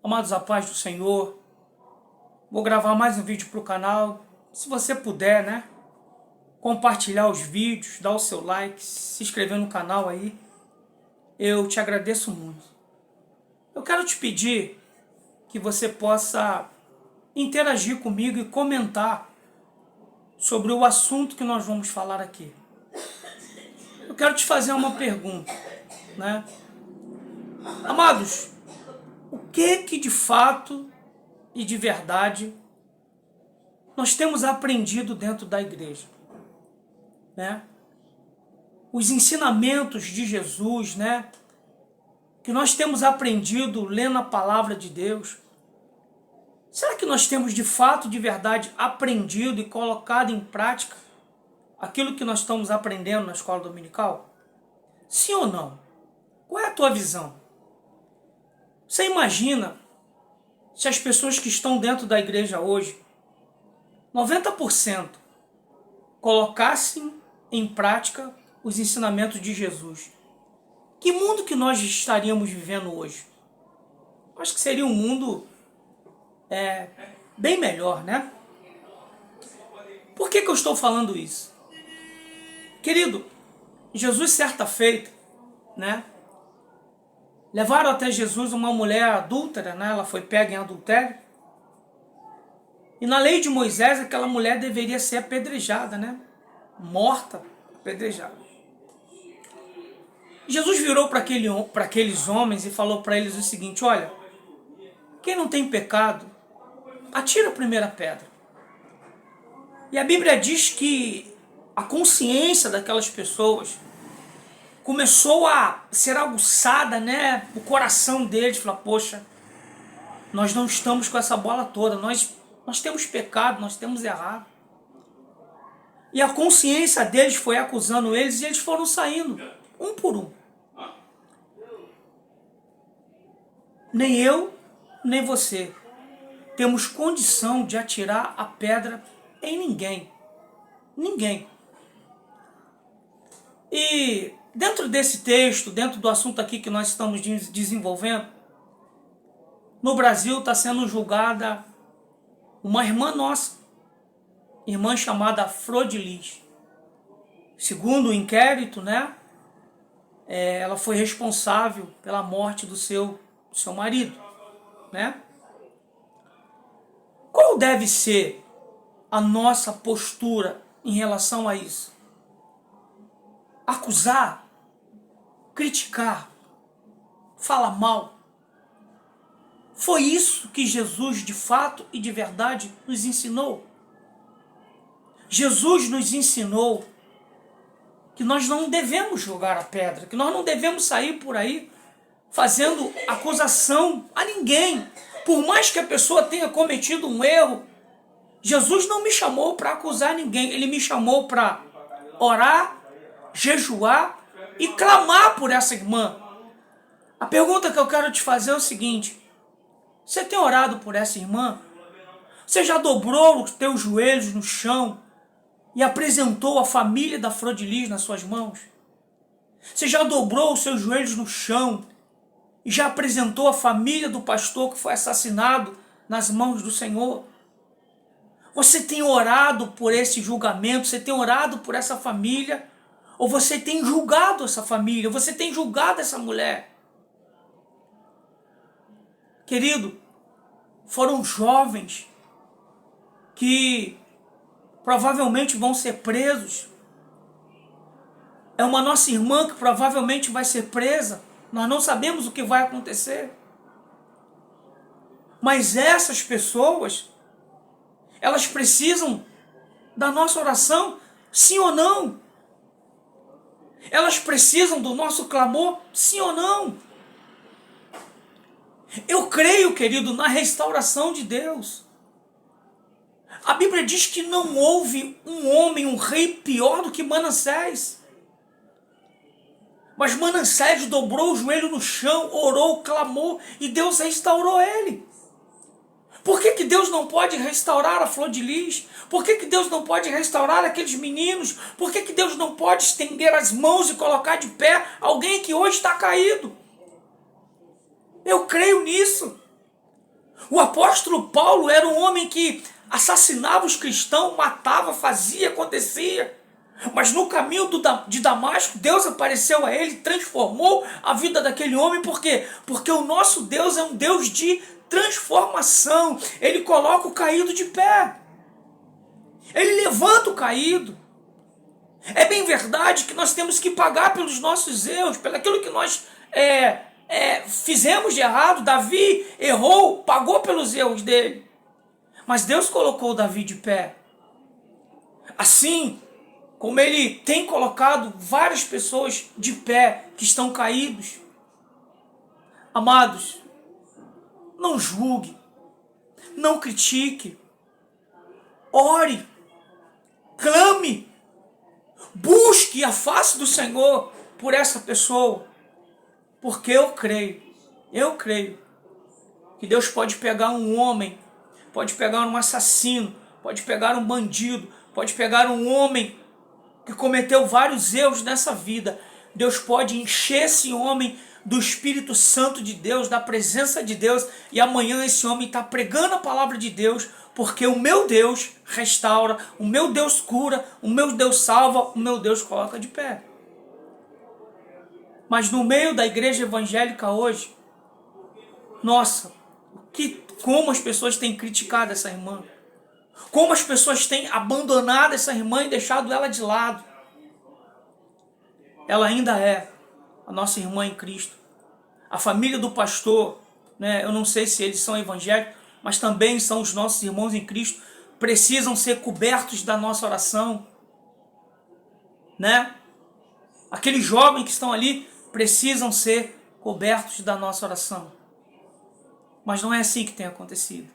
Amados, a paz do Senhor. Vou gravar mais um vídeo para o canal. Se você puder, né? Compartilhar os vídeos, dar o seu like, se inscrever no canal aí. Eu te agradeço muito. Eu quero te pedir que você possa interagir comigo e comentar sobre o assunto que nós vamos falar aqui. Eu quero te fazer uma pergunta, né? Amados, o que de fato e de verdade nós temos aprendido dentro da igreja, né? Os ensinamentos de Jesus, né? Que nós temos aprendido lendo a palavra de Deus. Será que nós temos de fato, de verdade, aprendido e colocado em prática aquilo que nós estamos aprendendo na escola dominical? Sim ou não? Qual é a tua visão? Você imagina se as pessoas que estão dentro da igreja hoje, 90%, colocassem em prática os ensinamentos de Jesus? Que mundo que nós estaríamos vivendo hoje? Acho que seria um mundo bem melhor, né? Por que eu estou falando isso? Querido, Jesus certa feita, né? Levaram até Jesus uma mulher adúltera, né? Ela foi pega em adultério. E na lei de Moisés, aquela mulher deveria ser apedrejada, né? Morta, apedrejada. Jesus virou para aqueles homens e falou para eles o seguinte: olha, quem não tem pecado, atira a primeira pedra. E a Bíblia diz que a consciência daquelas pessoas começou a ser aguçada, né? O coração deles, falar: poxa, nós não estamos com essa bola toda, nós temos pecado, nós temos errado. E a consciência deles foi acusando eles e eles foram saindo, um por um. Nem eu, nem você temos condição de atirar a pedra em ninguém. Ninguém. E dentro desse texto, dentro do assunto aqui que nós estamos desenvolvendo, no Brasil está sendo julgada uma irmã nossa, irmã chamada Frodilis. Segundo o inquérito, né, ela foi responsável pela morte do seu marido, né? Qual deve ser a nossa postura em relação a isso? Acusar, criticar, falar mal. Foi isso que Jesus, de fato e de verdade, nos ensinou. Jesus nos ensinou que nós não devemos jogar a pedra, que nós não devemos sair por aí fazendo acusação a ninguém. Por mais que a pessoa tenha cometido um erro, Jesus não me chamou para acusar ninguém. Ele me chamou para orar, jejuar e clamar por essa irmã. A pergunta que eu quero te fazer é o seguinte: você tem orado por essa irmã? Você já dobrou os teus joelhos no chão e apresentou a família da Frodilis nas suas mãos? Você já dobrou os seus joelhos no chão e já apresentou a família do pastor que foi assassinado nas mãos do Senhor? Você tem orado por esse julgamento? Você tem orado por essa família? Ou você tem julgado essa família? Você tem julgado essa mulher? Querido, foram jovens que provavelmente vão ser presos. É uma nossa irmã que provavelmente vai ser presa. Nós não sabemos o que vai acontecer. Mas essas pessoas, elas precisam da nossa oração, sim ou não? Elas precisam do nosso clamor, sim ou não? Eu creio, querido, na restauração de Deus. A Bíblia diz que não houve um homem, um rei pior do que Manassés. Mas Manassés dobrou o joelho no chão, orou, clamou e Deus restaurou ele. Por que Deus não pode restaurar a Frodilis? Por que Deus não pode restaurar aqueles meninos? Por que Deus não pode estender as mãos e colocar de pé alguém que hoje está caído? Eu creio nisso. O apóstolo Paulo era um homem que assassinava os cristãos, matava, fazia, acontecia. Mas no caminho de Damasco, Deus apareceu a ele, transformou a vida daquele homem. Por quê? Porque o nosso Deus é um Deus de transformação. Ele coloca o caído de pé. Ele levanta o caído. É bem verdade que nós temos que pagar pelos nossos erros, pelo aquilo que nós fizemos de errado. Davi errou, pagou pelos erros dele. Mas Deus colocou Davi de pé. Assim como ele tem colocado várias pessoas de pé que estão caídos. Amados, não julgue, não critique, ore, clame, busque a face do Senhor por essa pessoa, porque eu creio que Deus pode pegar um homem, pode pegar um assassino, pode pegar um bandido, pode pegar um homem que cometeu vários erros nessa vida. Deus pode encher esse homem do Espírito Santo de Deus, da presença de Deus, e amanhã esse homem está pregando a palavra de Deus, porque o meu Deus restaura, o meu Deus cura, o meu Deus salva, o meu Deus coloca de pé. Mas no meio da igreja evangélica hoje, nossa, como as pessoas têm criticado essa irmã, como as pessoas têm abandonado essa irmã e deixado ela de lado. Ela ainda é a nossa irmã em Cristo. A família do pastor, né, eu não sei se eles são evangélicos, mas também são os nossos irmãos em Cristo, precisam ser cobertos da nossa oração. Né? Aqueles jovens que estão ali precisam ser cobertos da nossa oração. Mas não é assim que tem acontecido.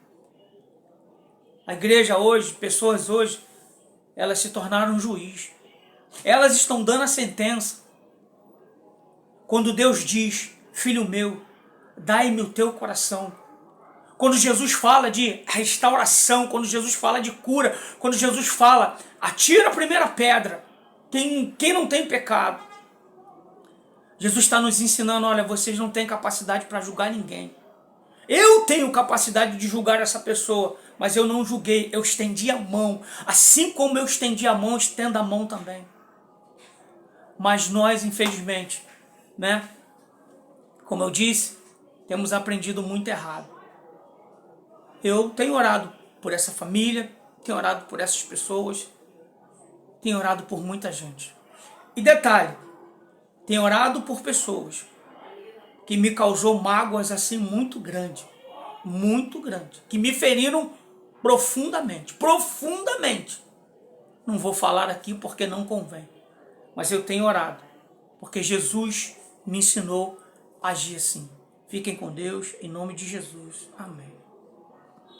A igreja hoje, pessoas hoje, elas se tornaram juiz. Elas estão dando a sentença. Quando Deus diz, filho meu, dai-me o teu coração. Quando Jesus fala de restauração, quando Jesus fala de cura, quando Jesus fala, atira a primeira pedra, quem não tem pecado. Jesus está nos ensinando, olha, vocês não têm capacidade para julgar ninguém. Eu tenho capacidade de julgar essa pessoa, mas eu não julguei, eu estendi a mão. Assim como eu estendi a mão, estenda a mão também. Mas nós, infelizmente, né? Como eu disse, temos aprendido muito errado. Eu tenho orado por essa família, tenho orado por essas pessoas, tenho orado por muita gente. E detalhe, tenho orado por pessoas que me causou mágoas assim muito grande, que me feriram profundamente. Não vou falar aqui porque não convém, mas eu tenho orado, porque Jesus me ensinou a agir assim. Fiquem com Deus, em nome de Jesus. Amém.